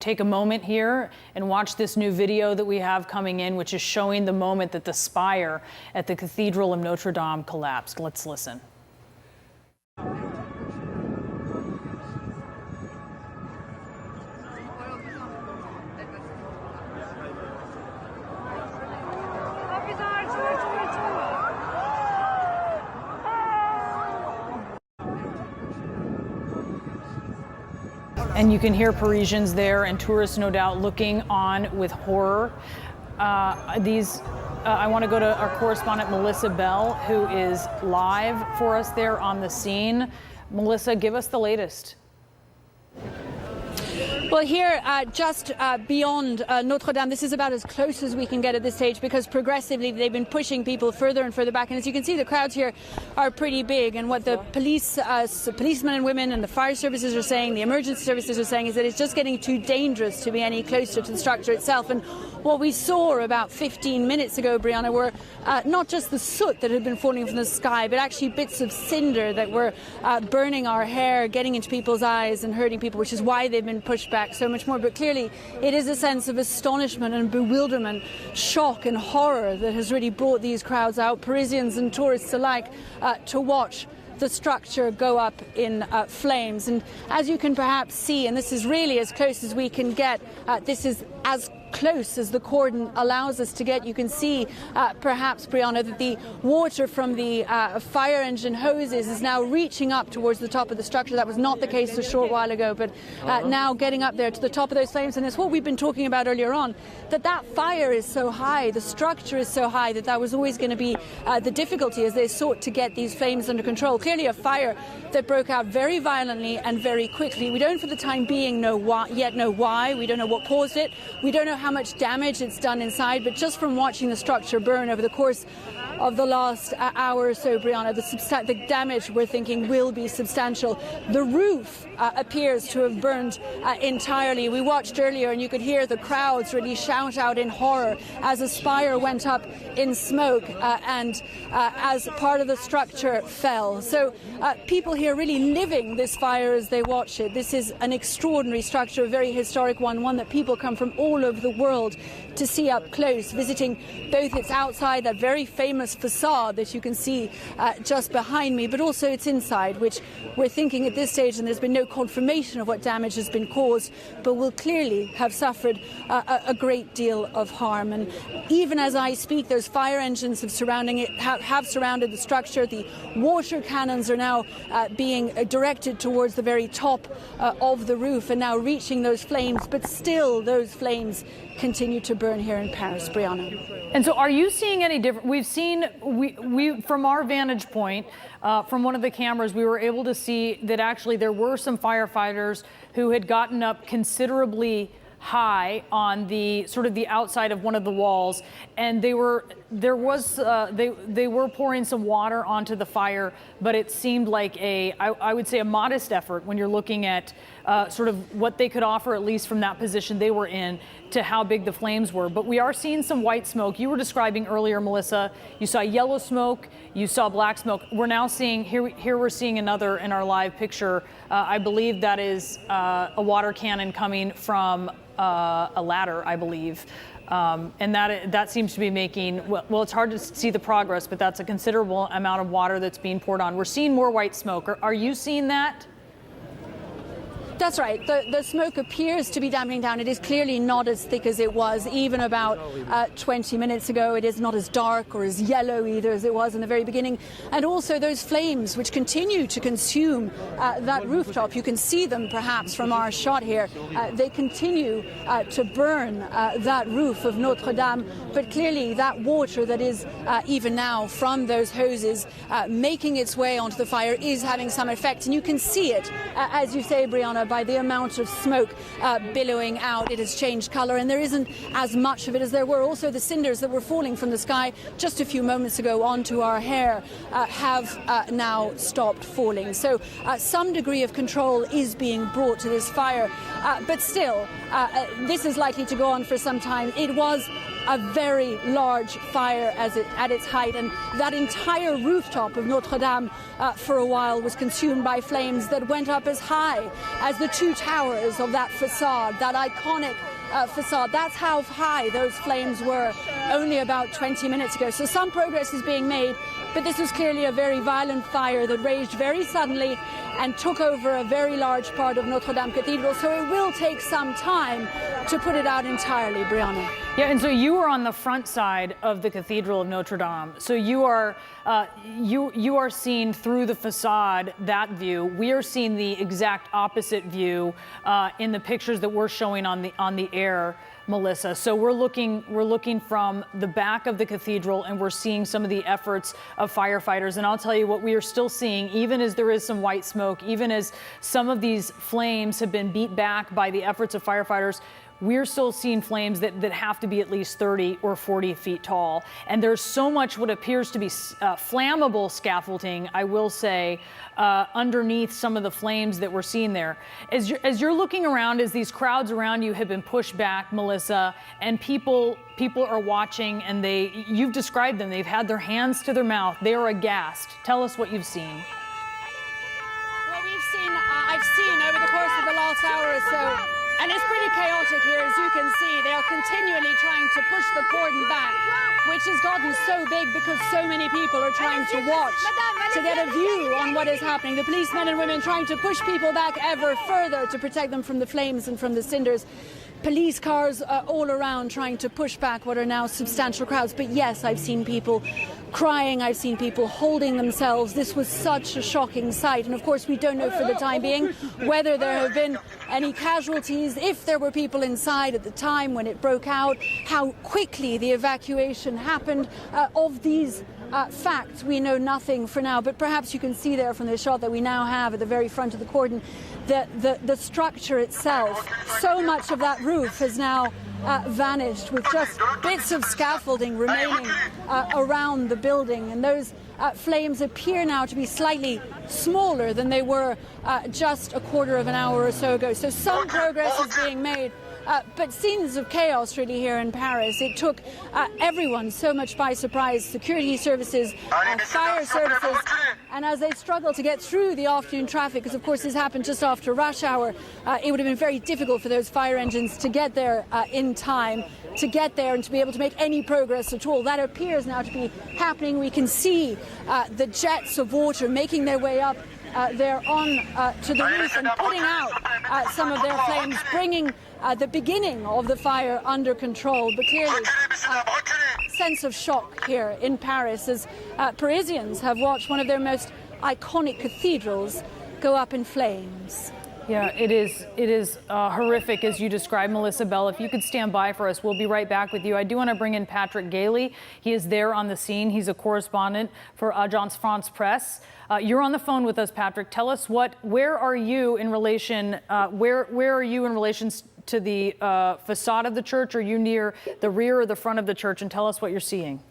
Take a moment here and watch this new video that we have coming in, which is showing the moment that the spire at the Cathedral of Notre Dame collapsed. Let's listen. And you can hear Parisians there and tourists, no doubt, looking on with horror. I want to go to our correspondent, Melissa Bell, who is live for us there on the scene. Melissa, give us the latest. Well, here, just beyond Notre Dame, this is about as close as we can get at this stage, because progressively they've been pushing people further and further back. And as you can see, the crowds here are pretty big. And what the policemen and women and the fire services are saying, the emergency services are saying, is that it's just getting too dangerous to be any closer to the structure itself. And what we saw about 15 minutes ago, Brianna, were not just the soot that had been falling from the sky, but actually bits of cinder that were burning our hair, getting into people's eyes and hurting people, which is why they've been pushed back so much more. But clearly it is a sense of astonishment and bewilderment, shock and horror that has really brought these crowds out, Parisians and tourists alike, to watch the structure go up in flames. And as you can perhaps see, and this is really as close as we can get, this is as close as the cordon allows us to get. You can see perhaps, Brianna, that the water from the fire engine hoses is now reaching up towards the top of the structure. That was not the case a short while ago, but now getting up there to the top of those flames. And it's what we've been talking about earlier on, that fire is so high, the structure is so high, that was always going to be the difficulty as they sought to get these flames under control. Clearly a fire that broke out very violently and very quickly. We don't for the time being know why. We don't know what caused it. We don't know how much damage it's done inside, but just from watching the structure burn over the course of the last hour or so, Brianna, the damage we're thinking will be substantial. The roof appears to have burned entirely. We watched earlier and you could hear the crowds really shout out in horror as a spire went up in smoke and as part of the structure fell. So people here really living this fire as they watch it. This is an extraordinary structure, a very historic one that people come from all over the world to see up close, visiting both its outside, that very famous facade that you can see just behind me, but also its inside, which we're thinking at this stage, and there's been no confirmation of what damage has been caused, but will clearly have suffered a great deal of harm. And even as I speak, those fire engines have surrounded the structure. The water cannons are now being directed towards the very top of the roof and now reaching those flames, but still those flames continue to burn here in Paris, Brianna. And so are you seeing any different? We've seen, we from our vantage point, from one of the cameras, we were able to see that actually there were some firefighters who had gotten up considerably high on the sort of the outside of one of the walls, and they were pouring some water onto the fire, but it seemed like I would say a modest effort when you're looking at sort of what they could offer, at least from that position they were in, to how big the flames were. But we are seeing some white smoke. You were describing earlier, Melissa, you saw yellow smoke, you saw black smoke. We're now seeing, here we're seeing another in our live picture. I believe that is a water cannon coming from a ladder, I believe. And that seems to be making, well, it's hard to see the progress, but that's a considerable amount of water that's being poured on. We're seeing more white smoke. Are you seeing that? That's right. The smoke appears to be dampening down. It is clearly not as thick as it was even about 20 minutes ago. It is not as dark or as yellow either as it was in the very beginning. And also those flames which continue to consume that rooftop. You can see them perhaps from our shot here. They continue to burn that roof of Notre Dame. But clearly that water that is even now from those hoses making its way onto the fire is having some effect. And you can see it, as you say, Brianna, by the amount of smoke billowing out. It has changed colour and there isn't as much of it as there were. Also the cinders that were falling from the sky just a few moments ago onto our hair have now stopped falling. So some degree of control is being brought to this fire, but still this is likely to go on for some time. It was a very large fire at its height, and that entire rooftop of Notre Dame for a while was consumed by flames that went up as high as the two towers of that facade, that iconic facade. That's how high those flames were only about 20 minutes ago. So some progress is being made, but this was clearly a very violent fire that raged very suddenly and took over a very large part of Notre Dame Cathedral. So it will take some time to put it out entirely, Brianna. Yeah, and so you are on the front side of the Cathedral of Notre Dame. So you are seen through the facade, that view. We are seeing the exact opposite view in the pictures that we're showing on the air, Melissa. So we're looking from the back of the cathedral, and we're seeing some of the efforts of firefighters. And I'll tell you what we are still seeing, even as there is some white smoke, even as some of these flames have been beat back by the efforts of firefighters, we're still seeing flames that have to be at least 30 or 40 feet tall. And there's so much what appears to be flammable scaffolding, I will say, underneath some of the flames that we're seeing there. As you're looking around, as these crowds around you have been pushed back, Melissa, and people are watching, and you've described them, they've had their hands to their mouth, they are aghast. Tell us what you've seen. What I've seen over the course of the last hour or so, and it's pretty chaotic here, as you can see. They are continually trying to push the cordon back, which has gotten so big because so many people are trying to watch, to get a view on what is happening. The policemen and women trying to push people back ever further to protect them from the flames and from the cinders. Police cars all around trying to push back what are now substantial crowds. But yes, I've seen people crying, I've seen people holding themselves. This was such a shocking sight. And of course, we don't know for the time being whether there have been any casualties, if there were people inside at the time when it broke out, how quickly the evacuation happened. Of these facts, we know nothing for now, but perhaps you can see there from the shot that we now have at the very front of the cordon that the structure itself, so much of that roof has now vanished, with just bits of scaffolding remaining around the building. And those flames appear now to be slightly smaller than they were just a quarter of an hour or so ago. So some progress is being made. But scenes of chaos really here in Paris. It took everyone so much by surprise, security services, fire services, and as they struggle to get through the afternoon traffic, because of course this happened just after rush hour, it would have been very difficult for those fire engines to get there in time, to get there and to be able to make any progress at all. That appears now to be happening. We can see the jets of water making their way up there on to the roof and putting out some of their flames, bringing the beginning of the fire under control. But clearly, sense of shock here in Paris as Parisians have watched one of their most iconic cathedrals go up in flames. Yeah, it is horrific, as you described, Melissa Bell. If you could stand by for us, we'll be right back with you. I do want to bring in Patrick Gailey. He is there on the scene. He's a correspondent for Agence France Presse. You're on the phone with us, Patrick. Tell us where are you in relation? Where are you in relation to the facade of the church? Are you near the rear or the front of the church? And tell us what you're seeing.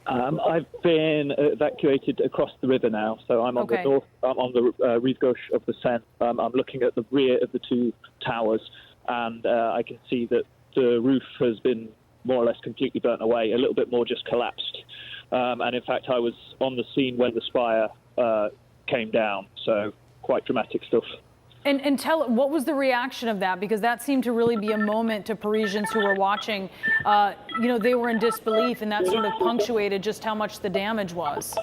I've been evacuated across the river now, so I'm on the north. I'm on the rive gauche of the Seine. I'm looking at the rear of the two towers, and I can see that the roof has been more or less completely burnt away. A little bit more just collapsed. And in fact, I was on the scene when the spire came down. So quite dramatic stuff. And tell, what was the reaction of that? Because that seemed to really be a moment to Parisians who were watching. They were in disbelief, and that sort of punctuated just how much the damage was.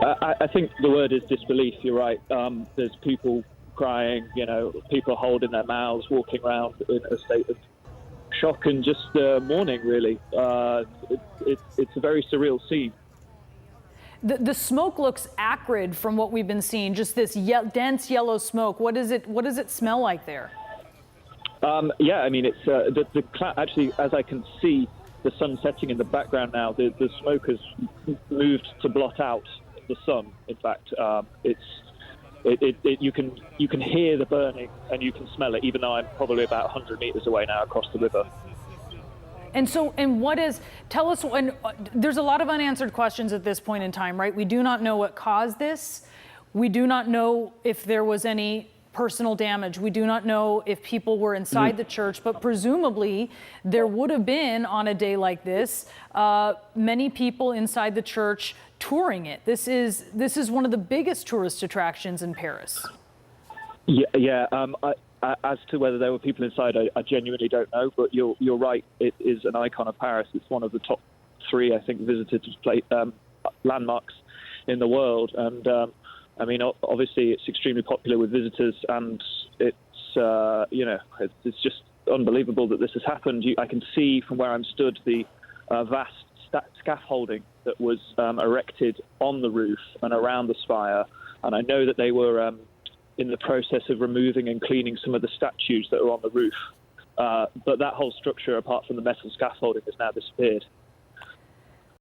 I think the word is disbelief. You're right. There's people crying, people holding their mouths, walking around in a state of shock and just mourning, really. It's a very surreal scene. The smoke looks acrid from what we've been seeing, just this dense yellow smoke. What does it smell like there? It's actually, as I can see the sun setting in the background now, the smoke has moved to blot out the sun. In fact, you can hear the burning and you can smell it, even though I'm probably about 100 meters away now across the river. Tell us, and there's a lot of unanswered questions at this point in time, right? We do not know what caused this. We do not know if there was any personal damage. We do not know if people were inside the church, but presumably there would have been, on a day like this, many people inside the church touring it. This is one of the biggest tourist attractions in Paris. Yeah. As to whether there were people inside, I genuinely don't know. But you're right. It is an icon of Paris. It's one of the top 3, I think, visited landmarks in the world. And I mean, obviously, it's extremely popular with visitors, and it's it's just unbelievable that this has happened. I can see from where I'm stood the vast scaffolding that was erected on the roof and around the spire, and I know that they were in the process of removing and cleaning some of the statues that are on the roof. But that whole structure, apart from the metal scaffolding, has now disappeared.